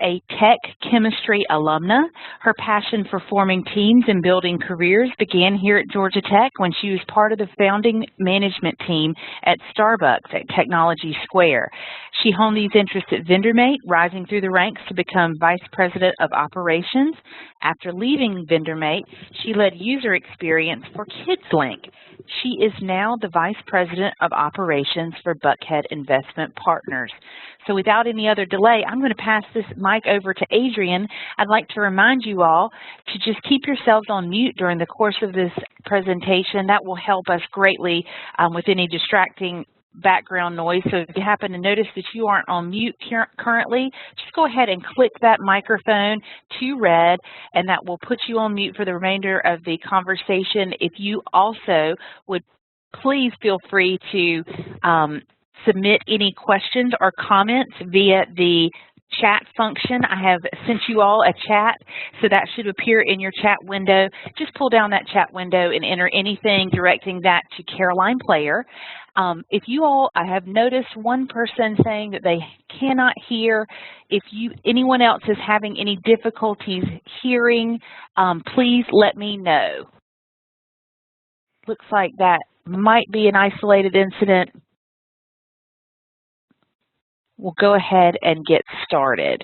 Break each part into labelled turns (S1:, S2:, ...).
S1: a tech chemistry alumna. Her passion for forming teams and building careers began here at Georgia Tech when she was part of the founding management team at Starbucks at Technology Square. She honed these interests at VendorMate, rising through the ranks to become Vice President of Operations. After leaving VendorMate, she led user experience for KidsLink. She is now the Vice President of Operations for Buckhead Investment Partners. So without any other delay, I'm going to pass this mic over to Adrienne. I'd like to remind you all to just keep yourselves on mute during the course of this presentation. That will help us greatly with any distracting background noise. So if you happen to notice that you aren't on mute currently, just go ahead and click that microphone to red, and that will put you on mute for the remainder of the conversation. If you also would please feel free to submit any questions or comments via the chat function. I have sent you all a chat, so that should appear in your chat window. Just pull down that chat window and enter anything directing that to Caroline Player. If you all, I have noticed one person saying that they cannot hear. If anyone else is having any difficulties hearing, please let me know. Looks like that might be an isolated incident. We'll go ahead and get started.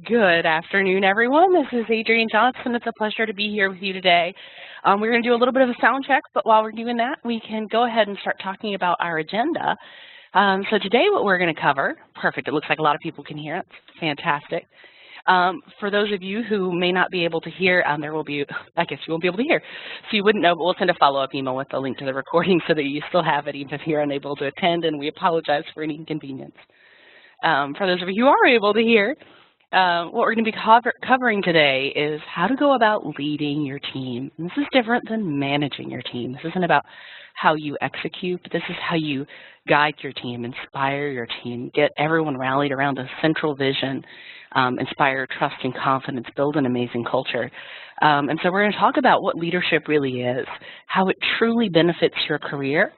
S2: Good afternoon, everyone. This is Adrienne Johnson. It's a pleasure to be here with you today. We're going to do a little bit of a sound check, but while we're doing that, we can go ahead and start talking about our agenda. So today what we're going to cover, perfect, it looks like a lot of people can hear it. It's fantastic. For those of you who may not be able to hear, there will be, I guess you won't be able to hear, so you wouldn't know, but we'll send a follow-up email with the link to the recording so that you still have it even if you're unable to attend, and we apologize for any inconvenience. For those of you who are able to hear, what we're going to be covering today is how to go about leading your team. And this is different than managing your team. This isn't about how you execute, but this is how you guide your team, inspire your team, get everyone rallied around a central vision, inspire trust and confidence, build an amazing culture. And so we're going to talk about what leadership really is, how it truly benefits your career,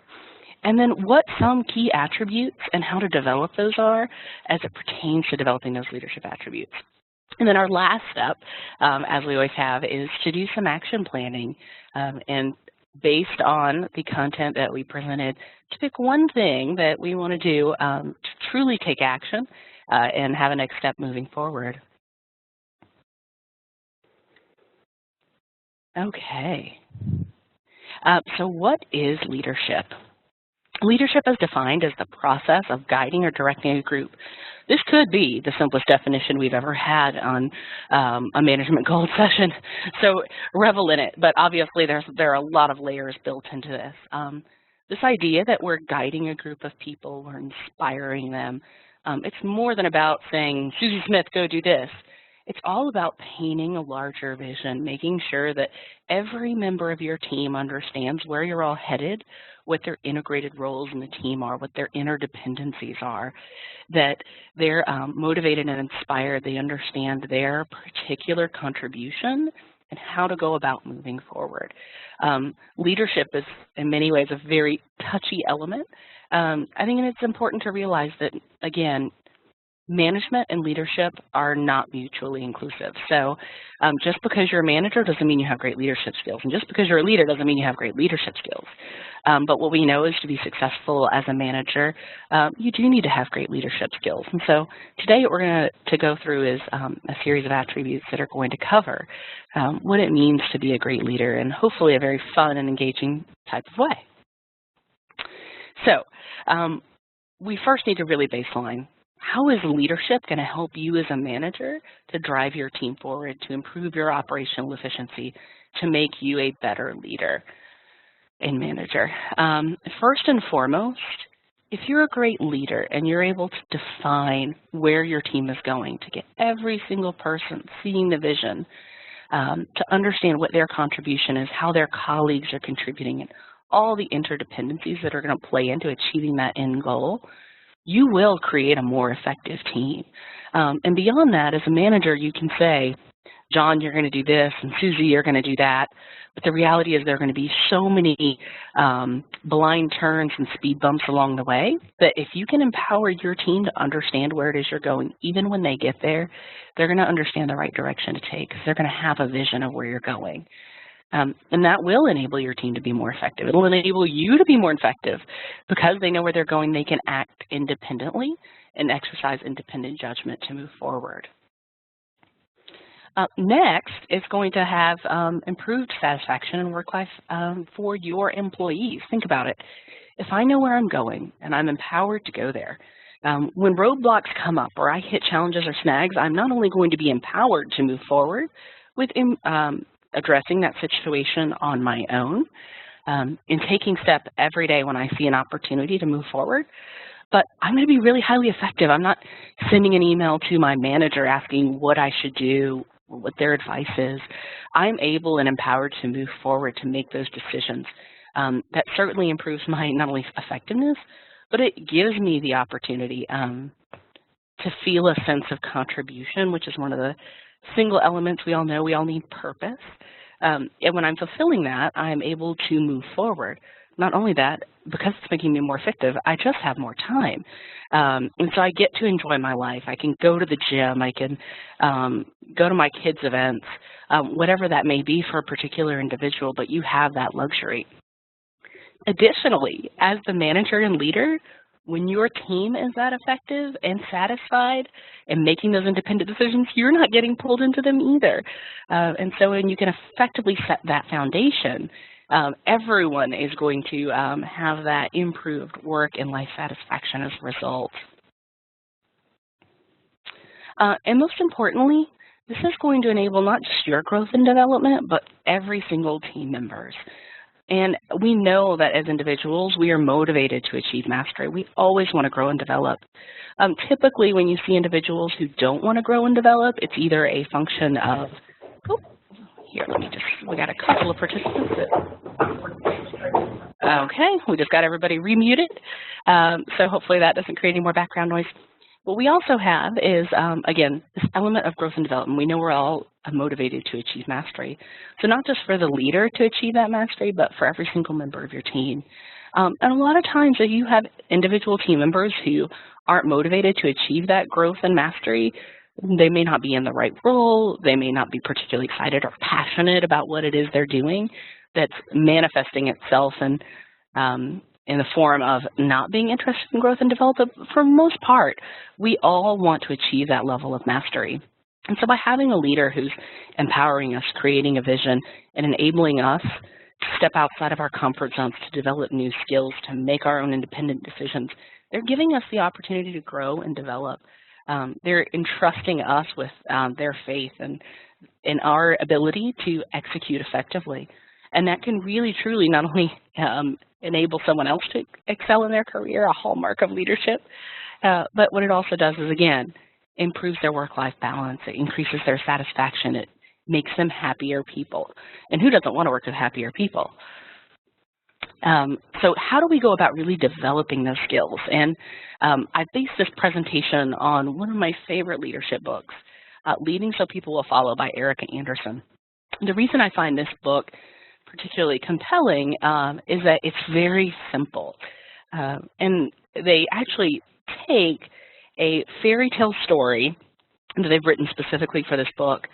S2: and then what some key attributes and how to develop those are as it pertains to developing those leadership attributes. And then our last step, as we always have, is to do some action planning and based on the content that we presented, to pick one thing that we want to do to truly take action and have a next step moving forward. Okay. So what is leadership? Leadership is defined as the process of guiding or directing a group. This could be the simplest definition we've ever had on a management goals session, so revel in it. But obviously there are a lot of layers built into this. This idea that we're guiding a group of people, we're inspiring them, it's more than about saying, Susie Smith, go do this. It's all about painting a larger vision, making sure that every member of your team understands where you're all headed, what their integrated roles in the team are, what their interdependencies are, that they're motivated and inspired, they understand their particular contribution and how to go about moving forward. Leadership is, in many ways, a very touchy element. I think it's important to realize that, again, management and leadership are not mutually inclusive. So just because you're a manager doesn't mean you have great leadership skills. And just because you're a leader doesn't mean you have great leadership skills. But what we know is to be successful as a manager, you do need to have great leadership skills. And so today what we're going to go through is a series of attributes that are going to cover what it means to be a great leader in hopefully a very fun and engaging type of way. So we first need to really baseline. How is leadership going to help you as a manager to drive your team forward, to improve your operational efficiency, to make you a better leader and manager? First and foremost, if you're a great leader and you're able to define where your team is going, to get every single person seeing the vision, to understand what their contribution is, how their colleagues are contributing, and all the interdependencies that are going to play into achieving that end goal, you will create a more effective team. And beyond that, as a manager, you can say, John, you're going to do this, and Susie, you're going to do that. But the reality is there are going to be so many blind turns and speed bumps along the way that if you can empower your team to understand where it is you're going, even when they get there, they're going to understand the right direction to take because they're going to have a vision of where you're going. And that will enable your team to be more effective. It will enable you to be more effective because they know where they're going. They can act independently and exercise independent judgment to move forward. Next is going to have improved satisfaction and work life for your employees. Think about it. If I know where I'm going and I'm empowered to go there, when roadblocks come up or I hit challenges or snags, I'm not only going to be empowered to move forward with addressing that situation on my own and taking steps every day when I see an opportunity to move forward, but I'm going to be really highly effective. I'm not sending an email to my manager asking what I should do, what their advice is. I'm able and empowered to move forward to make those decisions. That certainly improves my not only effectiveness, but it gives me the opportunity to feel a sense of contribution, which is one of the single elements we all know. We all need purpose. And when I'm fulfilling that, I'm able to move forward. Not only that, because it's making me more effective, I just have more time. And so I get to enjoy my life. I can go to the gym. I can go to my kids' events, whatever that may be for a particular individual, but you have that luxury. Additionally, as the manager and leader, when your team is that effective and satisfied and making those independent decisions, you're not getting pulled into them either. And so when you can effectively set that foundation, everyone is going to have that improved work and life satisfaction as a result. And most importantly, this is going to enable not just your growth and development, but every single team member's. And we know that as individuals, we are motivated to achieve mastery. We always want to grow and develop. Typically, when you see individuals who don't want to grow and develop, it's either a function of, we got a couple of participants. Okay, we just got everybody remuted. So hopefully that doesn't create any more background noise. What we also have is, again, this element of growth and development. We know we're all motivated to achieve mastery. So not just for the leader to achieve that mastery, but for every single member of your team. And a lot of times if you have individual team members who aren't motivated to achieve that growth and mastery, they may not be in the right role, they may not be particularly excited or passionate about what it is they're doing that's manifesting itself in the form of not being interested in growth and development. But for most part, we all want to achieve that level of mastery. And so by having a leader who's empowering us, creating a vision, and enabling us to step outside of our comfort zones, to develop new skills, to make our own independent decisions, they're giving us the opportunity to grow and develop. They're entrusting us with their faith and in our ability to execute effectively. And that can really, truly not only enable someone else to excel in their career, a hallmark of leadership, but what it also does is, again, improves their work-life balance. It increases their satisfaction. It makes them happier people. And who doesn't want to work with happier people? So how do we go about really developing those skills? And I based this presentation on one of my favorite leadership books, Leading So People Will Follow by Erica Anderson. The reason I find this book particularly compelling is that it's very simple. And they actually take a fairy tale story that they've written specifically for this book,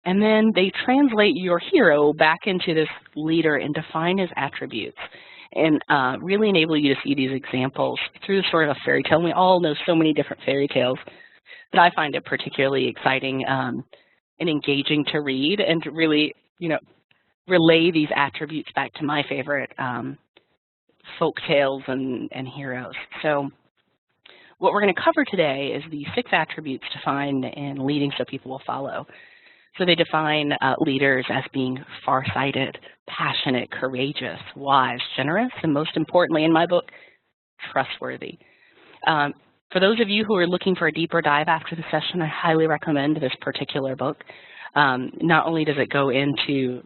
S2: and then they translate your hero back into this leader and define his attributes and really enable you to see these examples through the story of a fairy tale. And we all know so many different fairy tales, but I find it particularly exciting and engaging to read and to really, relay these attributes back to my favorite folk tales and heroes. So what we're going to cover today is the 6 attributes defined in Leading So People Will Follow. So they define leaders as being farsighted, passionate, courageous, wise, generous, and most importantly in my book, trustworthy. For those of you who are looking for a deeper dive after the session, I highly recommend this particular book. Not only does it go into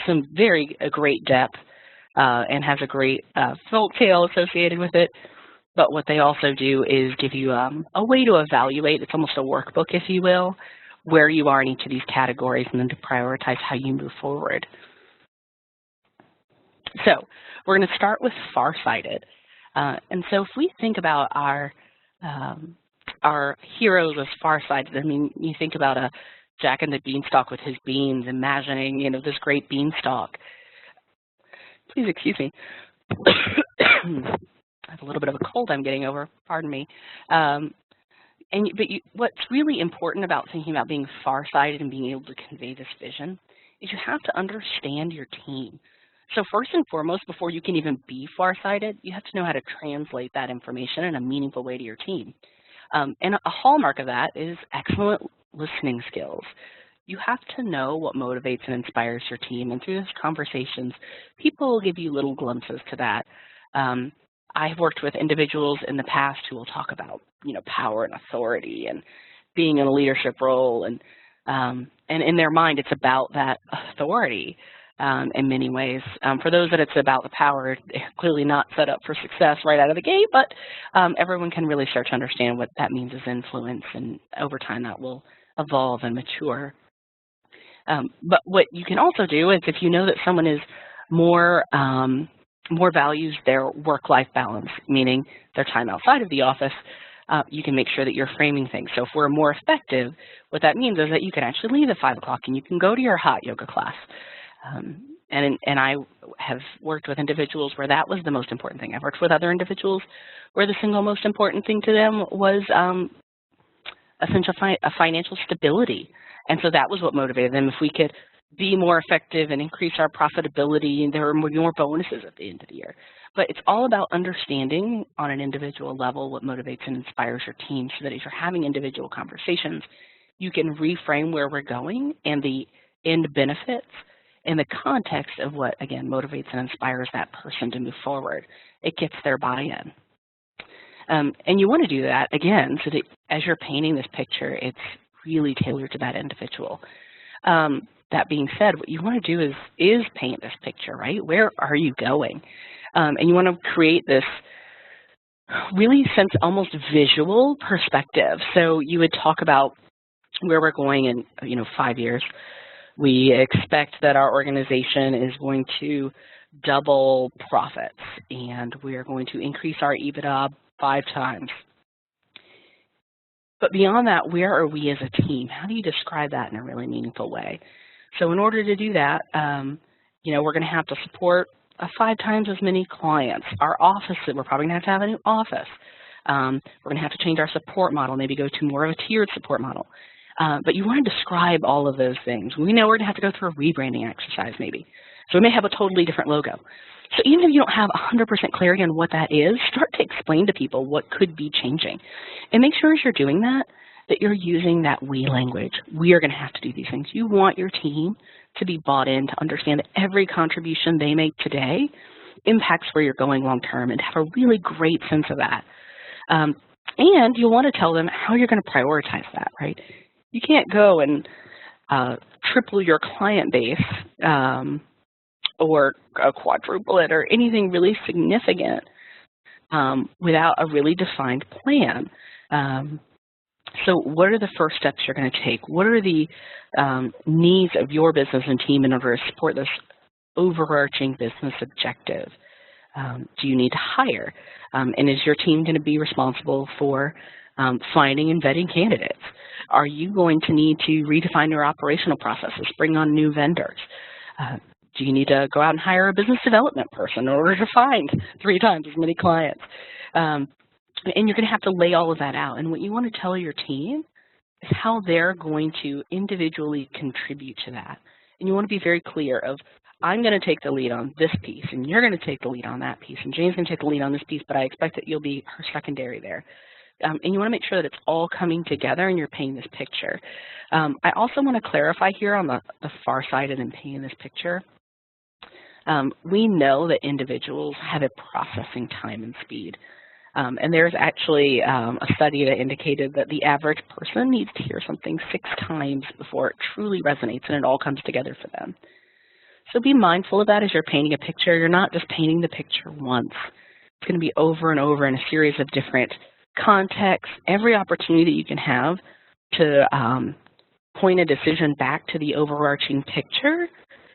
S2: some very great depth and has a great folk tale associated with it, But what they also do is give you a way to evaluate. It's almost a workbook, if you will, where you are in each of these categories and then to prioritize how you move forward. So we're going to start with farsighted. And so if we think about our heroes as farsighted, I mean, you think about a Jack and the Beanstalk with his beans, imagining, you know, this great beanstalk. Please excuse me. I have a little bit of a cold I'm getting over, pardon me. What's really important about thinking about being farsighted and being able to convey this vision is you have to understand your team. So first and foremost, before you can even be farsighted, you have to know how to translate that information in a meaningful way to your team. And a hallmark of that is excellent listening skills. You have to know what motivates and inspires your team, and through those conversations, people will give you little glimpses to that. I've worked with individuals in the past who will talk about, you know, power and authority and being in a leadership role, and in their mind, it's about that authority in many ways. For those that it's about the power, they're clearly not set up for success right out of the gate, but everyone can really start to understand what that means as influence, and over time that will evolve and mature. But what you can also do is, if you know that someone is more values their work-life balance, meaning their time outside of the office, you can make sure that you're framing things. So if we're more effective, what that means is that you can actually leave at 5 o'clock and you can go to your hot yoga class. And I have worked with individuals where that was the most important thing. I've worked with other individuals where the single most important thing to them was essential financial stability. And so that was what motivated them. If we could be more effective and increase our profitability, and there were more bonuses at the end of the year. But it's all about understanding on an individual level what motivates and inspires your team, so that as you're having individual conversations, you can reframe where we're going and the end benefits in the context of what, again, motivates and inspires that person to move forward. It gets their buy-in. And you want to do that, again, so that as you're painting this picture, it's really tailored to that individual. That being said, what you want to do is paint this picture, right? Where are you going? And you want to create this really almost visual perspective. So you would talk about where we're going in, 5 years. We expect that our organization is going to double profits, and we are going to increase our EBITDA 5 times. But beyond that, where are we as a team? How do you describe that in a really meaningful way? So in order to do that, we're going to have to support 5 times as many clients. Our office, we're probably going to have a new office. We're going to have to change our support model, maybe go to more of a tiered support model. But you want to describe all of those things. We know we're going to have to go through a rebranding exercise maybe. So we may have a totally different logo. So even if you don't have 100% clarity on what that is, start to explain to people what could be changing. And make sure as you're doing that you're using that we language. We are going to have to do these things. You want your team to be bought in, to understand that every contribution they make today impacts where you're going long term, and have a really great sense of that. And you'll want to tell them how you're going to prioritize that, right? You can't go and triple your client base or quadruple it or anything really significant without a really defined plan. So what are the first steps you're going to take? What are the needs of your business and team in order to support this overarching business objective? Do you need to hire? And is your team going to be responsible for finding and vetting candidates? Are you going to need to redefine your operational processes, bring on new vendors? Do you need to go out and hire a business development person in order to find 3 times as many clients? And you're going to have to lay all of that out. And what you want to tell your team is how they're going to individually contribute to that. And you want to be very clear of, I'm going to take the lead on this piece, and you're going to take the lead on that piece, and Jane's going to take the lead on this piece, but I expect that you'll be her secondary there. And you want to make sure that it's all coming together and you're painting this picture. I also want to clarify here on the farsighted and painting this picture. We know that individuals have a processing time and speed. And there's actually a study that indicated that the average person needs to hear something 6 times before it truly resonates and it all comes together for them. So be mindful of that as you're painting a picture. You're not just painting the picture once. It's going to be over and over in a series of different contexts. Every opportunity that you can have to point a decision back to the overarching picture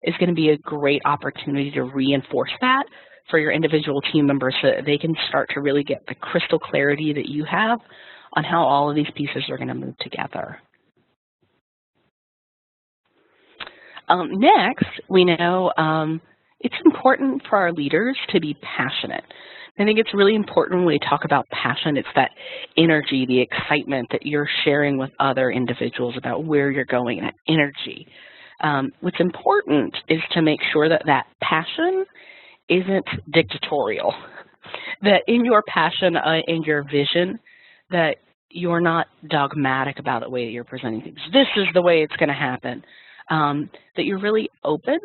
S2: is going to be a great opportunity to reinforce that for your individual team members so that they can start to really get the crystal clarity that you have on how all of these pieces are going to move together. Next, we know it's important for our leaders to be passionate. I think it's really important when we talk about passion, it's that energy, the excitement that you're sharing with other individuals about where you're going, that energy. What's important is to make sure that that passion isn't dictatorial, that in your passion and your vision, that you're not dogmatic about the way that you're presenting things. This is the way it's going to happen. That you're really open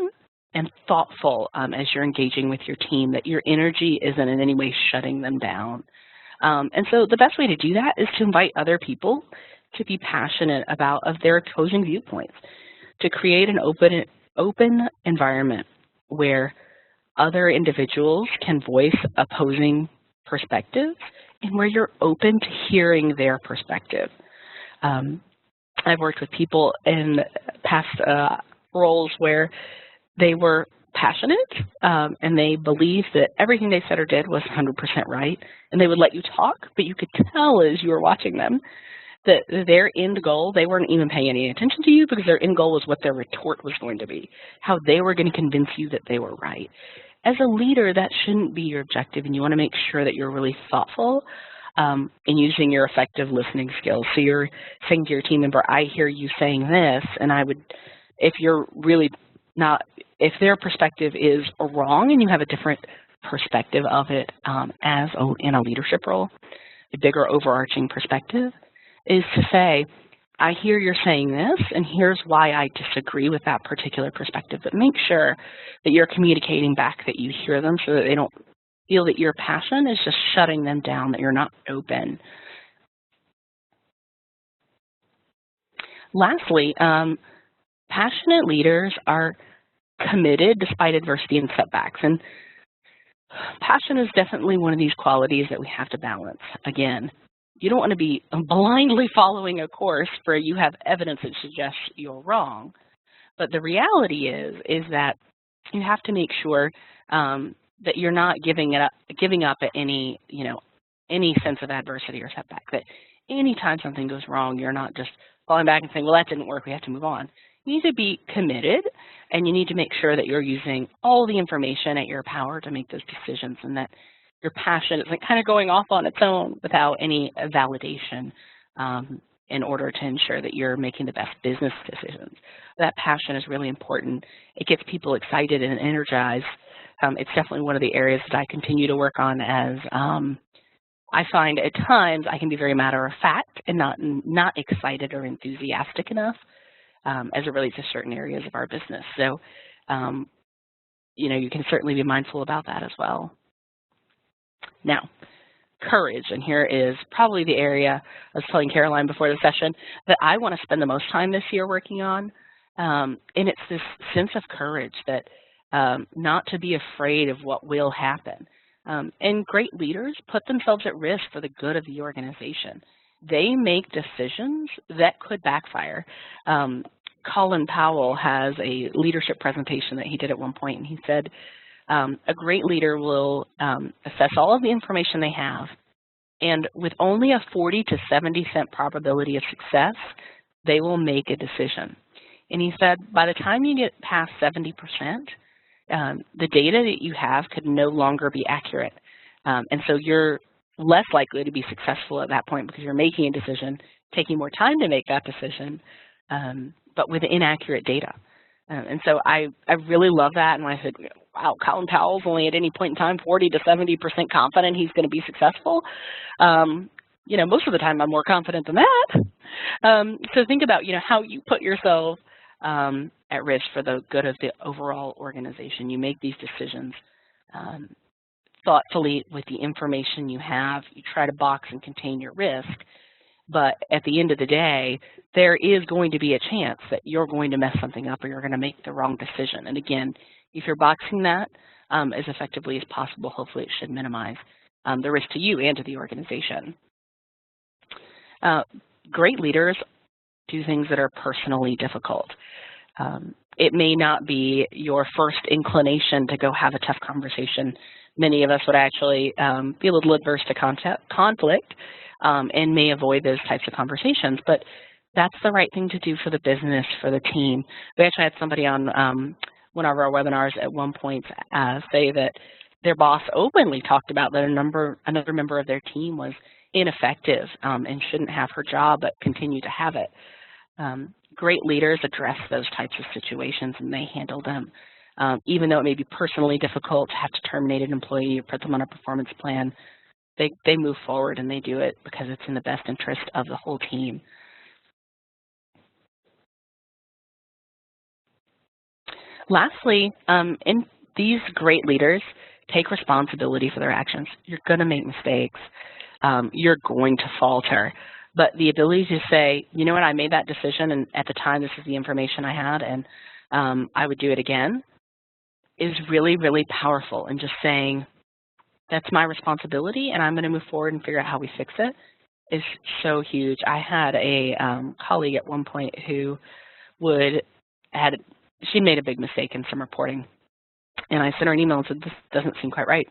S2: and thoughtful as you're engaging with your team, that your energy isn't in any way shutting them down. And so the best way to do that is to invite other people to be passionate about their opposing viewpoints, to create an open environment where other individuals can voice opposing perspectives and where you're open to hearing their perspective. I've worked with people in past roles where they were passionate and they believed that everything they said or did was 100% right, and they would let you talk, but you could tell as you were watching them that their end goal, they weren't even paying any attention to you because their end goal was what their retort was going to be, how they were going to convince you that they were right. As a leader, that shouldn't be your objective, and you want to make sure that you're really thoughtful in using your effective listening skills. So you're saying to your team member, I hear you saying this, and I would, if you're really not, if their perspective is wrong and you have a different perspective of it in a leadership role, a bigger overarching perspective, is to say, I hear you're saying this, and here's why I disagree with that particular perspective. But make sure that you're communicating back that you hear them so that they don't feel that your passion is just shutting them down, that you're not open. Lastly, passionate leaders are committed despite adversity and setbacks. And passion is definitely one of these qualities that we have to balance. Again, you don't want to be blindly following a course where you have evidence that suggests you're wrong. But the reality is that you have to make sure that you're not giving up at any sense of adversity or setback. That anytime something goes wrong, you're not just falling back and saying, well, that didn't work, we have to move on. You need to be committed, and you need to make sure that you're using all the information at your power to make those decisions, and that your passion isn't kind of going off on its own without any validation in order to ensure that you're making the best business decisions. That passion is really important. It gets people excited and energized. It's definitely one of the areas that I continue to work on, as I find at times I can be very matter of fact and not excited or enthusiastic enough as it relates to certain areas of our business. So, you can certainly be mindful about that as well. Now, courage, and here is probably the area I was telling Caroline before the session that I want to spend the most time this year working on, and it's this sense of courage that not to be afraid of what will happen. And great leaders put themselves at risk for the good of the organization. They make decisions that could backfire. Colin Powell has a leadership presentation that he did at one point, and he said, a great leader will assess all of the information they have, and with only a 40 to 70% probability of success, they will make a decision. And he said, by the time you get past 70%, the data that you have could no longer be accurate. And so you're less likely to be successful at that point because you're making a decision, taking more time to make that decision, but with inaccurate data. And so I really love that. And when I said, wow, Colin Powell's only at any point in time 40 to 70% confident he's going to be successful. Most of the time I'm more confident than that. So think about, how you put yourself at risk for the good of the overall organization. You make these decisions thoughtfully with the information you have. You try to box and contain your risk. But at the end of the day, there is going to be a chance that you're going to mess something up or you're going to make the wrong decision. And again, if you're boxing that as effectively as possible, hopefully it should minimize the risk to you and to the organization. Great leaders do things that are personally difficult. It may not be your first inclination to go have a tough conversation. Many of us would actually be a little adverse to conflict and may avoid those types of conversations, but that's the right thing to do for the business, for the team. We actually had somebody on one of our webinars at one point say that their boss openly talked about that another member of their team was ineffective and shouldn't have her job but continue to have it. Great leaders address those types of situations and they handle them. Even though it may be personally difficult to have to terminate an employee or put them on a performance plan, they move forward and they do it because it's in the best interest of the whole team. Lastly, in these great leaders take responsibility for their actions. You're going to make mistakes. You're going to falter. But the ability to say, you know what, I made that decision, and at the time this is the information I had, and I would do it again, is really, really powerful. And just saying, that's my responsibility, and I'm going to move forward and figure out how we fix it, is so huge. I had a colleague at one point who she made a big mistake in some reporting. And I sent her an email and said, this doesn't seem quite right.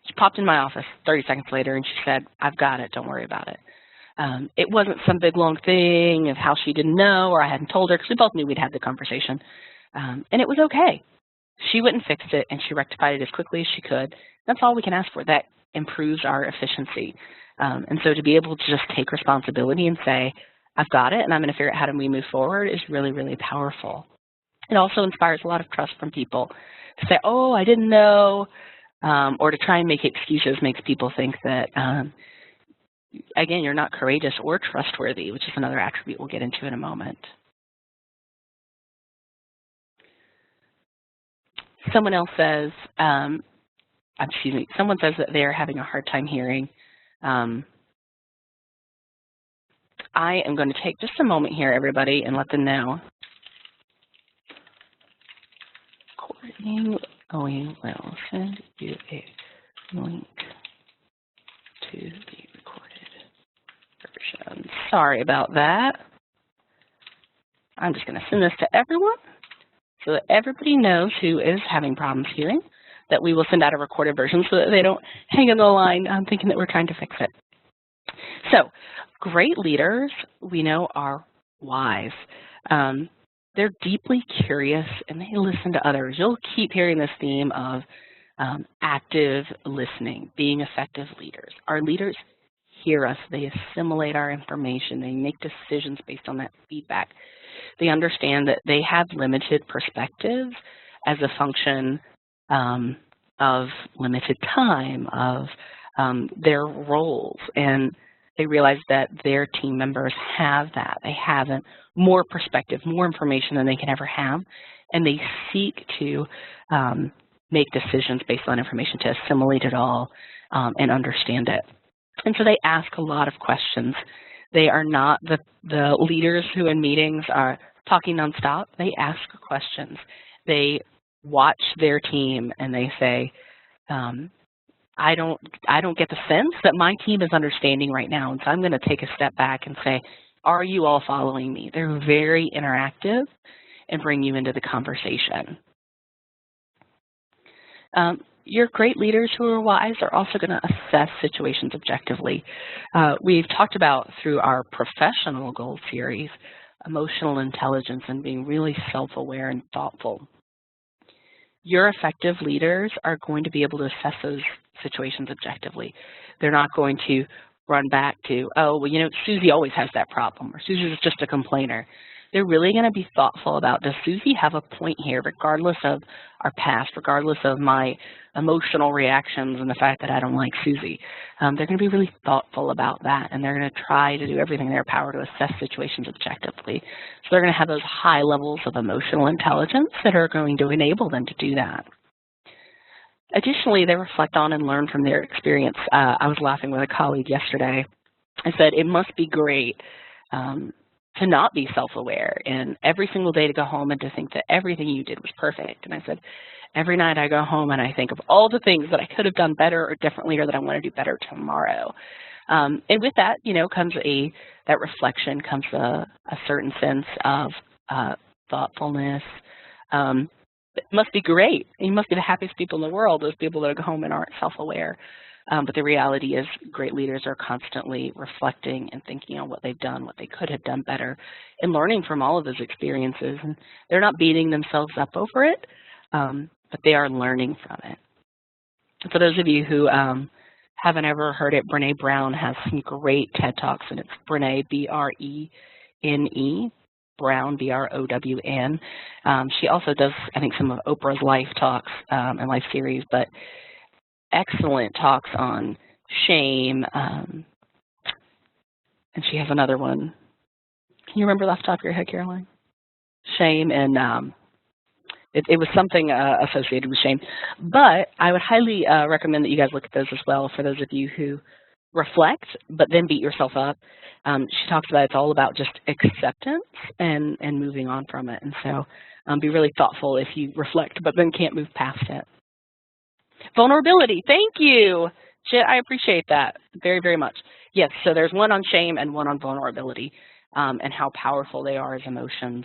S2: She popped in my office 30 seconds later and she said, I've got it, don't worry about it. It wasn't some big long thing of how she didn't know or I hadn't told her, because we both knew we'd had the conversation. And it was okay. She went and fixed it and she rectified it as quickly as she could. That's all we can ask for. That improves our efficiency. And so to be able to just take responsibility and say, I've got it and I'm going to figure out how do we move forward is really, really powerful. It also inspires a lot of trust from people to say, oh, I didn't know, or to try and make excuses makes people think that, again, you're not courageous or trustworthy, which is another attribute we'll get into in a moment. Someone else says, someone says that they're having a hard time hearing. I am going to take just a moment here, everybody, and let them know. We will send you a link to the recorded version. Sorry about that. I'm just going to send this to everyone so that everybody knows who is having problems hearing, that we will send out a recorded version so that they don't hang in the line thinking that we're trying to fix it. So, great leaders, we know, are wise. They're deeply curious and they listen to others. You'll keep hearing this theme of active listening, being effective leaders. Our leaders hear us. They assimilate our information. They make decisions based on that feedback. They understand that they have limited perspectives as a function of limited time, of their roles. And they realize that their team members have that. They have more perspective, more information than they can ever have, and they seek to make decisions based on information to assimilate it all and understand it. And so they ask a lot of questions. They are not the leaders who in meetings are talking nonstop. They ask questions. They watch their team and they say, I don't get the sense that my team is understanding right now, and so I'm going to take a step back and say, are you all following me? They're very interactive and bring you into the conversation. Your great leaders who are wise are also going to assess situations objectively. We've talked about through our professional goals series, emotional intelligence and being really self-aware and thoughtful. Your effective leaders are going to be able to assess those situations objectively. They're not going to run back to, oh, well, you know, Susie always has that problem, or Susie's just a complainer. They're really going to be thoughtful about, does Susie have a point here, regardless of our past, regardless of my emotional reactions and the fact that I don't like Susie. They're going to be really thoughtful about that, and they're going to try to do everything in their power to assess situations objectively. So they're going to have those high levels of emotional intelligence that are going to enable them to do that. Additionally, they reflect on and learn from their experience. I was laughing with a colleague yesterday. I said, it must be great to not be self-aware and every single day to go home and to think that everything you did was perfect. And I said, every night I go home and I think of all the things that I could have done better or differently or that I want to do better tomorrow. And with that, comes that reflection, comes a certain sense of thoughtfulness. It must be great. You must be the happiest people in the world, those people that go home and aren't self-aware. But the reality is great leaders are constantly reflecting and thinking on what they've done, what they could have done better, and learning from all of those experiences. And they're not beating themselves up over it, but they are learning from it. For those of you who haven't ever heard it, Brené Brown has some great TED Talks, and it's Brené, B-R-E-N-E, Brown, B-R-O-W-N. She also does, I think, some of Oprah's life talks and life series, but excellent talks on shame. And she has another one. Can you remember off the top of your head, Caroline? Shame, and it was something associated with shame. But I would highly recommend that you guys look at those as well for those of you who reflect, but then beat yourself up. She talks about it's all about just acceptance and moving on from it. And so be really thoughtful if you reflect, but then can't move past it. Vulnerability, thank you. Jit, I appreciate that very, very much. Yes, so there's one on shame and one on vulnerability and how powerful they are as emotions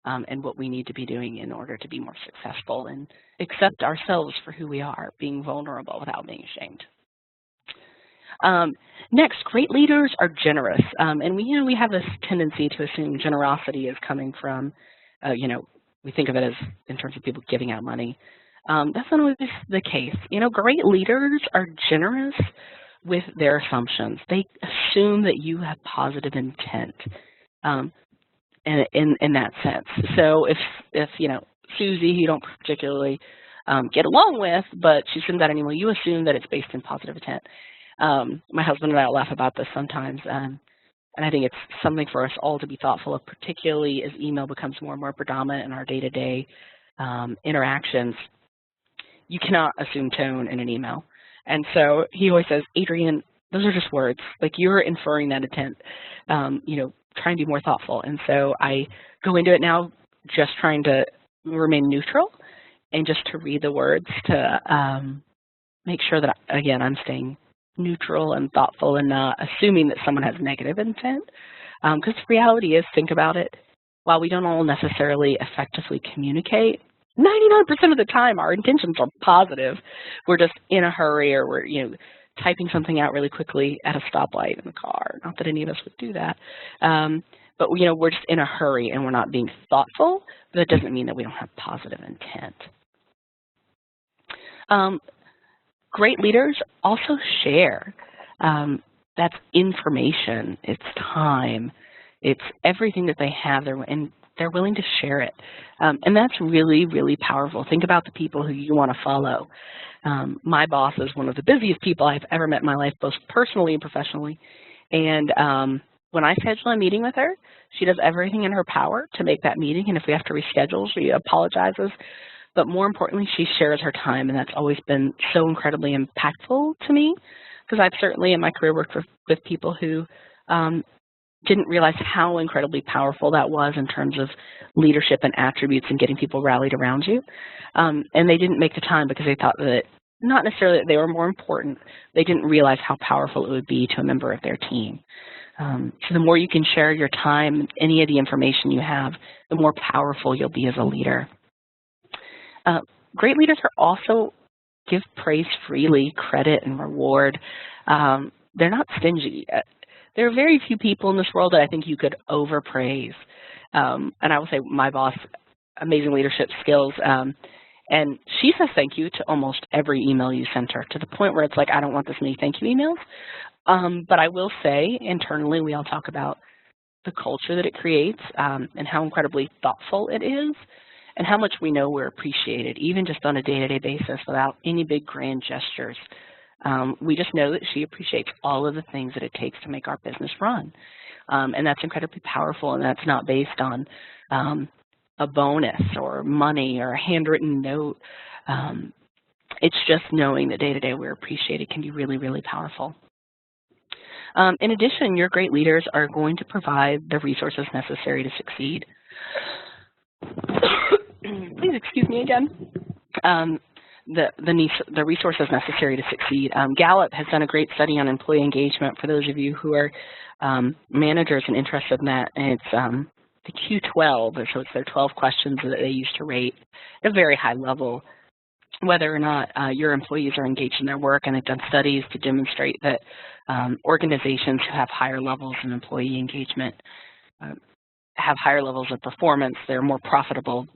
S2: and what we need to be doing in order to be more successful and accept ourselves for who we are, being vulnerable without being ashamed. Next, great leaders are generous, and we have this tendency to assume generosity is coming from, we think of it as in terms of people giving out money. That's not always the case. Great leaders are generous with their assumptions. They assume that you have positive intent in that sense. So if Susie, you don't particularly get along with, but she sends out an email, you assume that it's based in positive intent. My husband and I will laugh about this sometimes, and I think it's something for us all to be thoughtful of, particularly as email becomes more and more predominant in our day-to-day interactions. You cannot assume tone in an email. And so he always says, Adrienne, those are just words. Like, you're inferring that intent, trying to be more thoughtful. And so I go into it now just trying to remain neutral and just to read the words to make sure that, again, I'm staying neutral and thoughtful and not assuming that someone has negative intent. Because the reality is, think about it, while we don't all necessarily effectively communicate, 99% of the time our intentions are positive. We're just in a hurry, or we're typing something out really quickly at a stoplight in the car. Not that any of us would do that. But we're just in a hurry and we're not being thoughtful, but that doesn't mean that we don't have positive intent. Great leaders also share. That's information, it's time, it's everything that they have, and they're willing to share it. And that's really, really powerful. Think about the people who you want to follow. My boss is one of the busiest people I've ever met in my life, both personally and professionally. And when I schedule a meeting with her, she does everything in her power to make that meeting. And if we have to reschedule, she apologizes. But more importantly, she shares her time. And that's always been so incredibly impactful to me, because I've certainly in my career worked with people who didn't realize how incredibly powerful that was in terms of leadership and attributes and getting people rallied around you. And they didn't make the time because they thought that, not necessarily that they were more important, they didn't realize how powerful it would be to a member of their team. So the more you can share your time, any of the information you have, the more powerful you'll be as a leader. Great leaders are also give praise freely, credit and reward. They're not stingy. There are very few people in this world that I think you could overpraise. And I will say my boss, amazing leadership skills, and she says thank you to almost every email you send her, to the point where it's like, I don't want this many thank you emails. But I will say, internally, we all talk about the culture that it creates and how incredibly thoughtful it is, and how much we know we're appreciated, even just on a day-to-day basis without any big grand gestures. We just know that she appreciates all of the things that it takes to make our business run. And that's incredibly powerful, and that's not based on a bonus or money or a handwritten note. It's just knowing that day-to-day we're appreciated can be really, really powerful. In addition, your great leaders are going to provide the resources necessary to succeed. Please excuse me again. The resources necessary to succeed. Gallup has done a great study on employee engagement for those of you who are managers and interested in that, and it's the Q12, so it's their 12 questions that they use to rate at a very high level whether or not your employees are engaged in their work, and they've done studies to demonstrate that organizations who have higher levels of employee engagement have higher levels of performance, they're more profitable,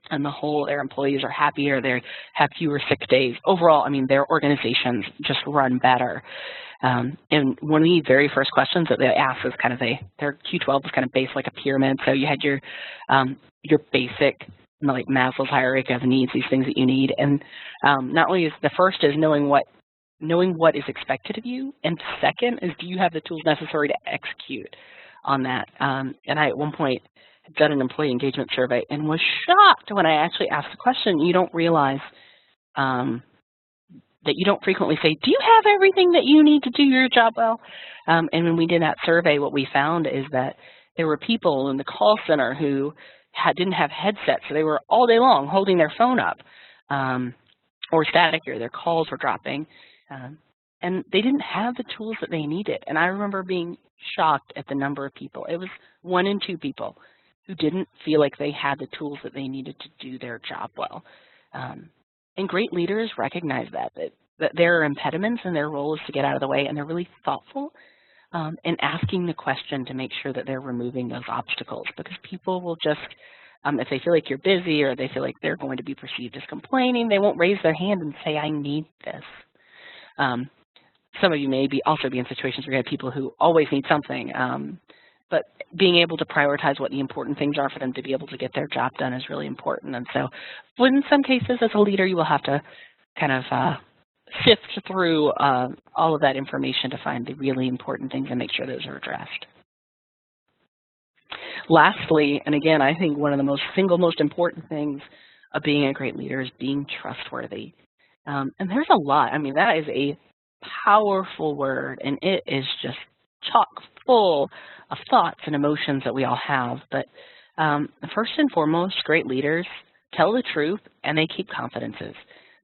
S2: and the whole, their employees are happier, they have fewer sick days. Overall, I mean, their organizations just run better. And one of the very first questions that they asked is kind of their Q12 was kind of based like a pyramid. So you had your basic, like Maslow's hierarchy of needs, these things that you need. And not only is the first is knowing what is expected of you, and second is, do you have the tools necessary to execute on that? And I, at one point, had done an employee engagement survey and was shocked when I actually asked the question. You don't realize that you don't frequently say, do you have everything that you need to do your job well? And when we did that survey, what we found is that there were people in the call center who didn't have headsets, so they were all day long holding their phone up or static, or their calls were dropping, and they didn't have the tools that they needed. And I remember being shocked at the number of people. It was 1 in 2 people who didn't feel like they had the tools that they needed to do their job well. And great leaders recognize that there are impediments, and their role is to get out of the way, and they're really thoughtful in asking the question to make sure that they're removing those obstacles, because people will just, if they feel like you're busy or they feel like they're going to be perceived as complaining, they won't raise their hand and say, I need this. Some of you may also be in situations where you have people who always need something, but being able to prioritize what the important things are for them to be able to get their job done is really important. And so in some cases as a leader, you will have to kind of sift through all of that information to find the really important things and make sure those are addressed. Lastly, and again, I think one of the single most important things of being a great leader is being trustworthy. And there's a lot. I mean, that is a powerful word, and it is just chock full of thoughts and emotions that we all have. But first and foremost, great leaders tell the truth, and they keep confidences.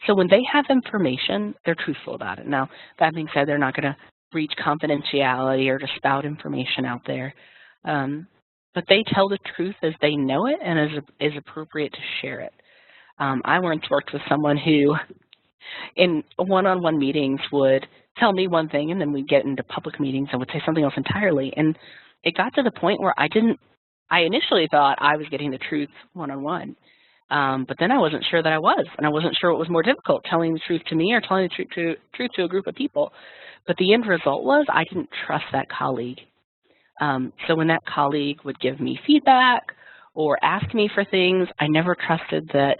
S2: So when they have information, they're truthful about it. Now, that being said, they're not going to breach confidentiality or just spout information out there. But they tell the truth as they know it and as is appropriate to share it. I once worked with someone who, in one-on-one meetings, would tell me one thing, and then we'd get into public meetings and would say something else entirely. And it got to the point where I initially thought I was getting the truth one-on-one. But then I wasn't sure that I was, and I wasn't sure what was more difficult, telling the truth to me or telling the truth to a group of people. But the end result was I didn't trust that colleague. So when that colleague would give me feedback or ask me for things, I never trusted that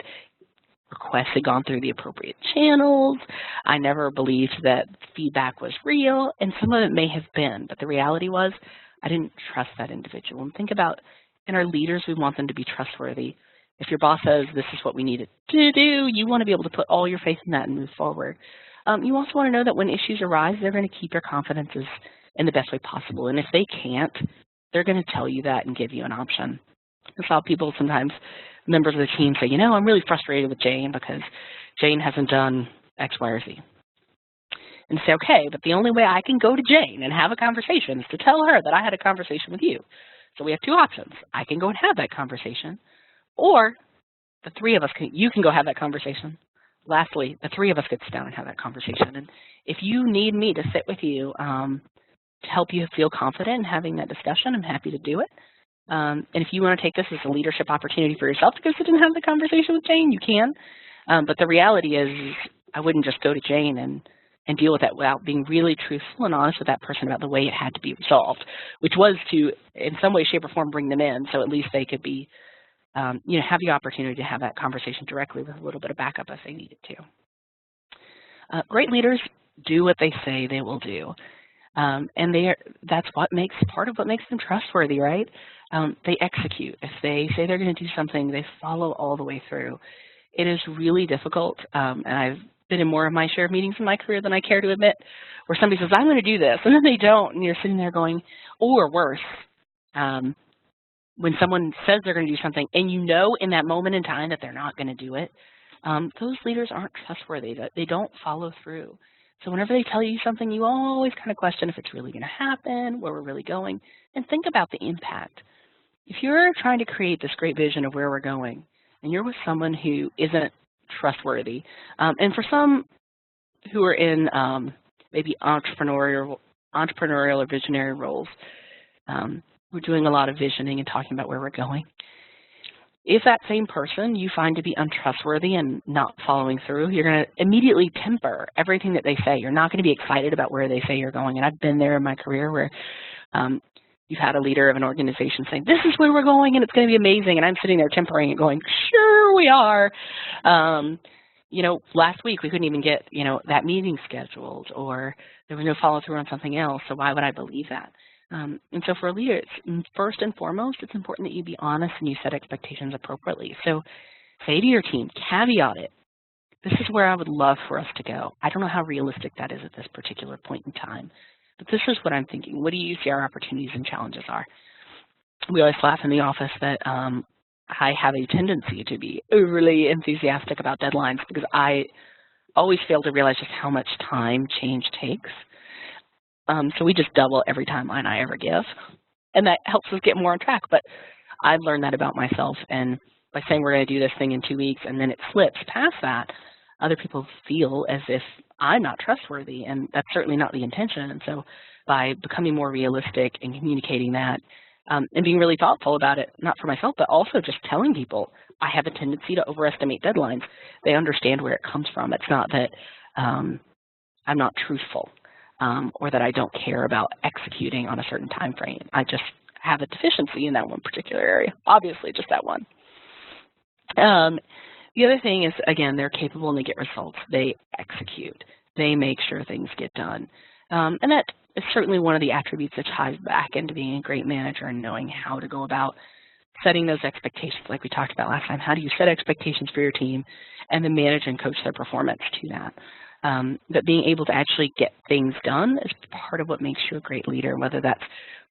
S2: requests had gone through the appropriate channels. I never believed that feedback was real, and some of it may have been, but the reality was I didn't trust that individual. And think about, in our leaders, we want them to be trustworthy. If your boss says this is what we need to do, you want to be able to put all your faith in that and move forward. You also want to know that when issues arise, they're going to keep your confidences in the best way possible. And if they can't, they're going to tell you that and give you an option. I saw people sometimes, members of the team say, you know, I'm really frustrated with Jane because Jane hasn't done X, Y, or Z. And say, okay, but the only way I can go to Jane and have a conversation is to tell her that I had a conversation with you. So we have 2 options. I can go and have that conversation, or the 3 of us you can go have that conversation. Lastly, the 3 of us could sit down and have that conversation. And if you need me to sit with you to help you feel confident in having that discussion, I'm happy to do it. And if you want to take this as a leadership opportunity for yourself to go sit and have the conversation with Jane, you can. But the reality is I wouldn't just go to Jane and deal with that without being really truthful and honest with that person about the way it had to be resolved, which was to, in some way, shape, or form, bring them in so at least they could be, you know, have the opportunity to have that conversation directly with a little bit of backup if they needed to. Great leaders do what they say they will do. And that's part of what makes them trustworthy, right? They execute. If they say they're going to do something, they follow all the way through. It is really difficult, and I've been in more of my share of meetings in my career than I care to admit, where somebody says, I'm going to do this, and then they don't, and you're sitting there going, or worse, when someone says they're going to do something and you know in that moment in time that they're not going to do it, those leaders aren't trustworthy. They don't follow through. So whenever they tell you something, you always kind of question if it's really going to happen, where we're really going, and think about the impact. If you're trying to create this great vision of where we're going, and you're with someone who isn't trustworthy, and for some who are in maybe entrepreneurial or visionary roles, we're doing a lot of visioning and talking about where we're going. If that same person you find to be untrustworthy and not following through, you're going to immediately temper everything that they say. You're not going to be excited about where they say you're going. And I've been there in my career where you've had a leader of an organization saying, this is where we're going and it's going to be amazing. And I'm sitting there tempering and going, sure we are. You know, last week we couldn't even get, you know, that meeting scheduled, or there was no follow through on something else. So why would I believe that? And so for a leader, first and foremost, it's important that you be honest and you set expectations appropriately. So say to your team, caveat it. This is where I would love for us to go. I don't know how realistic that is at this particular point in time, but this is what I'm thinking. What do you see our opportunities and challenges are? We always laugh in the office that I have a tendency to be overly enthusiastic about deadlines because I always fail to realize just how much time change takes. So we just double every timeline I ever give, and that helps us get more on track. But I've learned that about myself, and by saying we're going to do this thing in 2 weeks and then it slips past that, other people feel as if I'm not trustworthy, and that's certainly not the intention. And so by becoming more realistic and communicating that and being really thoughtful about it, not for myself, but also just telling people I have a tendency to overestimate deadlines, they understand where it comes from. It's not that I'm not truthful. Or that I don't care about executing on a certain time frame. I just have a deficiency in that one particular area, obviously just that one. The other thing is, again, they're capable and they get results. They execute. They make sure things get done. And that is certainly one of the attributes that ties back into being a great manager and knowing how to go about setting those expectations like we talked about last time. How do you set expectations for your team and then manage and coach their performance to that? That being able to actually get things done is part of what makes you a great leader, whether that's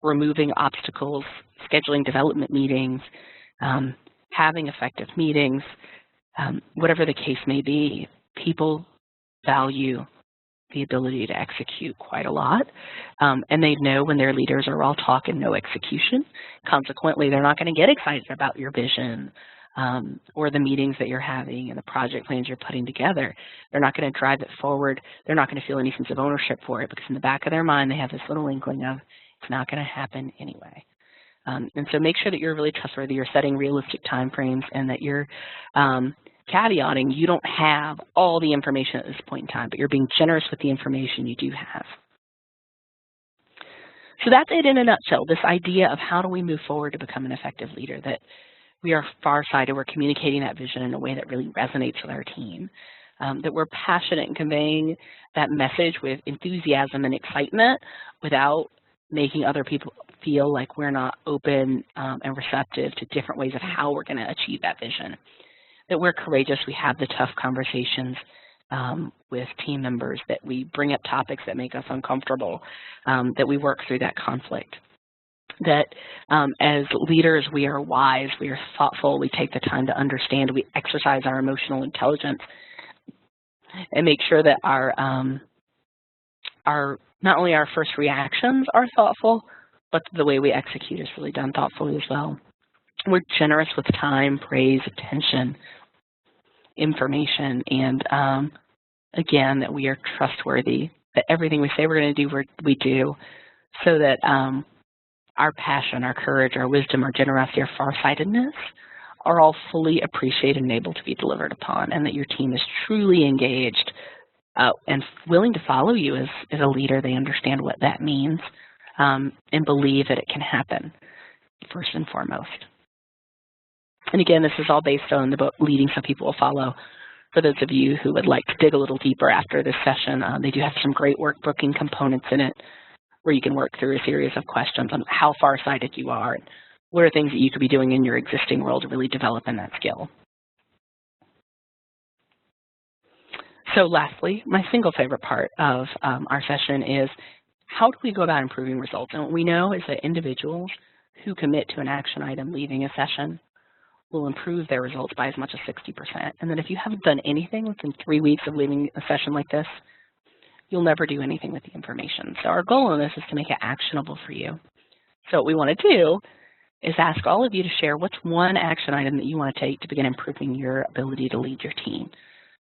S2: removing obstacles, scheduling development meetings, having effective meetings, whatever the case may be. People value the ability to execute quite a lot, and they know when their leaders are all talk and no execution. Consequently, they're not going to get excited about your vision or the meetings that you're having and the project plans you're putting together. They're not going to drive it forward. They're not going to feel any sense of ownership for it because in the back of their mind, they have this little inkling of it's not going to happen anyway. And so make sure that you're really trustworthy, you're setting realistic time frames, and that you're caveating you don't have all the information at this point in time, but you're being generous with the information you do have. So that's it in a nutshell, this idea of how do we move forward to become an effective leader, that we are far-sighted, we're communicating that vision in a way that really resonates with our team, that we're passionate in conveying that message with enthusiasm and excitement without making other people feel like we're not open and receptive to different ways of how we're going to achieve that vision, that we're courageous, we have the tough conversations with team members, that we bring up topics that make us uncomfortable, that we work through that conflict. That as leaders, we are wise, we are thoughtful, we take the time to understand, we exercise our emotional intelligence, and make sure that our not only our first reactions are thoughtful, but the way we execute is really done thoughtfully as well. We're generous with time, praise, attention, information, and again, that we are trustworthy, that everything we say we're going to do, we do, so that our passion, our courage, our wisdom, our generosity, our farsightedness are all fully appreciated and able to be delivered upon, and that your team is truly engaged and willing to follow you as a leader. They understand what that means and believe that it can happen, first and foremost. And again, this is all based on the book, Leading So People Will Follow. For those of you who would like to dig a little deeper after this session, they do have some great workbooking components in it where you can work through a series of questions on how far-sighted you are and what are things that you could be doing in your existing role to really develop in that skill. So lastly, my single favorite part of our session is how do we go about improving results? And what we know is that individuals who commit to an action item leaving a session will improve their results by as much as 60%. And then if you haven't done anything within 3 weeks of leaving a session like this, you'll never do anything with the information. So our goal in this is to make it actionable for you. So what we want to do is ask all of you to share what's one action item that you want to take to begin improving your ability to lead your team.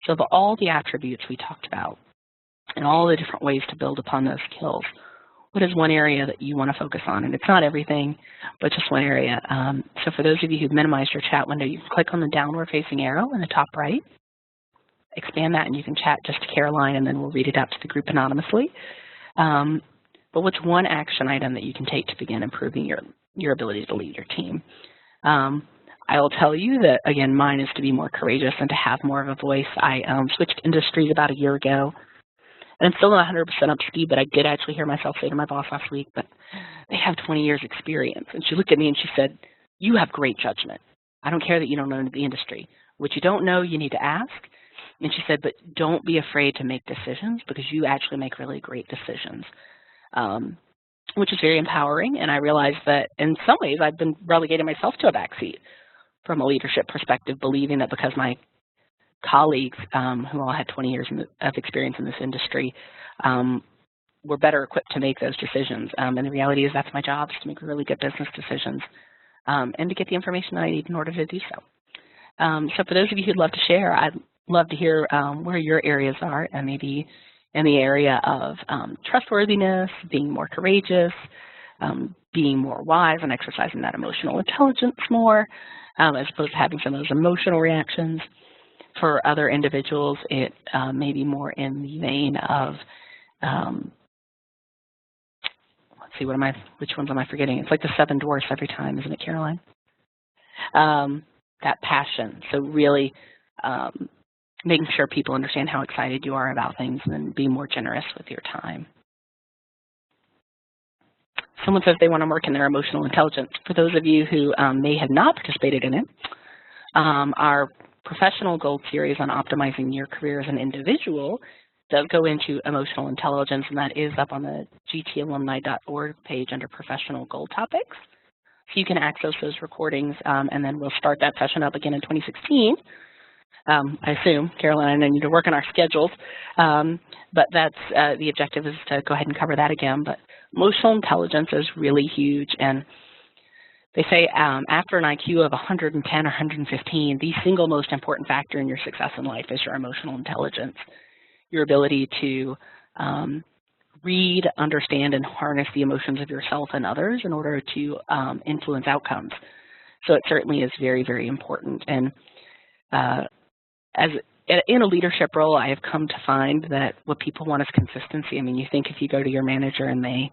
S2: So of all the attributes we talked about and all the different ways to build upon those skills, what is one area that you want to focus on? And it's not everything, but just one area. So for those of you who've minimized your chat window, you can click on the downward facing arrow in the top right, expand that, and you can chat just to Caroline, and then we'll read it out to the group anonymously. But what's one action item that you can take to begin improving your ability to lead your team? I will tell you that, again, mine is to be more courageous and to have more of a voice. I switched industries about a year ago, and I'm still not 100% up to speed, but I did actually hear myself say to my boss last week, but they have 20 years experience. And she looked at me and she said, you have great judgment. I don't care that you don't know the industry. What you don't know, you need to ask. And she said, but don't be afraid to make decisions because you actually make really great decisions, which is very empowering. And I realized that in some ways I've been relegating myself to a backseat from a leadership perspective, believing that because my colleagues who all had 20 years of experience in this industry were better equipped to make those decisions. And the reality is that's my job, is to make really good business decisions and to get the information that I need in order to do so. So for those of you who'd love to share, I'd love to hear where your areas are, and maybe in the area of trustworthiness, being more courageous, being more wise, and exercising that emotional intelligence more, as opposed to having some of those emotional reactions. For other individuals, it may be more in the vein of, let's see, which ones am I forgetting? It's like the 7 dwarfs every time, isn't it, Caroline? That passion. So really making sure people understand how excited you are about things, and then be more generous with your time. Someone says they want to work in their emotional intelligence. For those of you who may have not participated in it, our professional gold series on optimizing your career as an individual does go into emotional intelligence, and that is up on the gtalumni.org page under professional gold topics. So you can access those recordings, and then we'll start that session up again in 2016. I assume, Caroline and I need to work on our schedules, but that's the objective, is to go ahead and cover that again. But emotional intelligence is really huge, and they say after an IQ of 110 or 115, the single most important factor in your success in life is your emotional intelligence, your ability to read, understand, and harness the emotions of yourself and others in order to influence outcomes. So it certainly is very, very important. And in a leadership role, I have come to find that what people want is consistency. I mean, you think if you go to your manager and they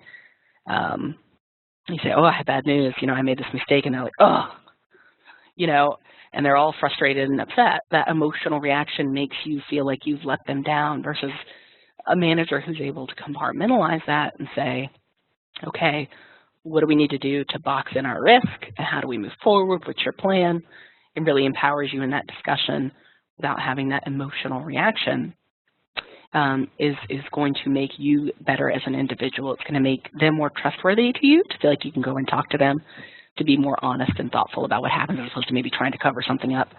S2: you say, oh, I have bad news, I made this mistake, and they're like, oh, and they're all frustrated and upset. That emotional reaction makes you feel like you've let them down, versus a manager who's able to compartmentalize that and say, okay, what do we need to do to box in our risk, and how do we move forward? What's your plan? It really empowers you in that discussion without having that emotional reaction. Is going to make you better as an individual. It's going to make them more trustworthy to you, to feel like you can go and talk to them, to be more honest and thoughtful about what happens, as opposed to maybe trying to cover something up.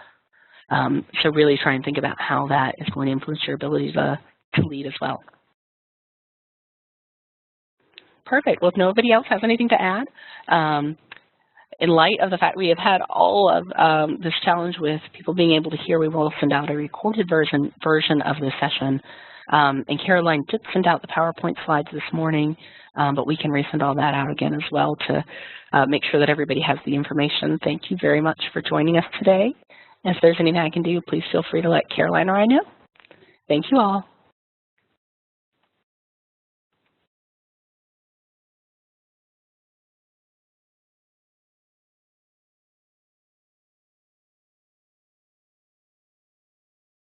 S2: So really try and think about how that is going to influence your ability to lead as well. Perfect. Well, if nobody else has anything to add, in light of the fact we have had all of this challenge with people being able to hear, we will send out a recorded version of this session. And Caroline did send out the PowerPoint slides this morning, but we can resend all that out again as well to make sure that everybody has the information. Thank you very much for joining us today. And if there's anything I can do, please feel free to let Caroline or I know. Thank you all.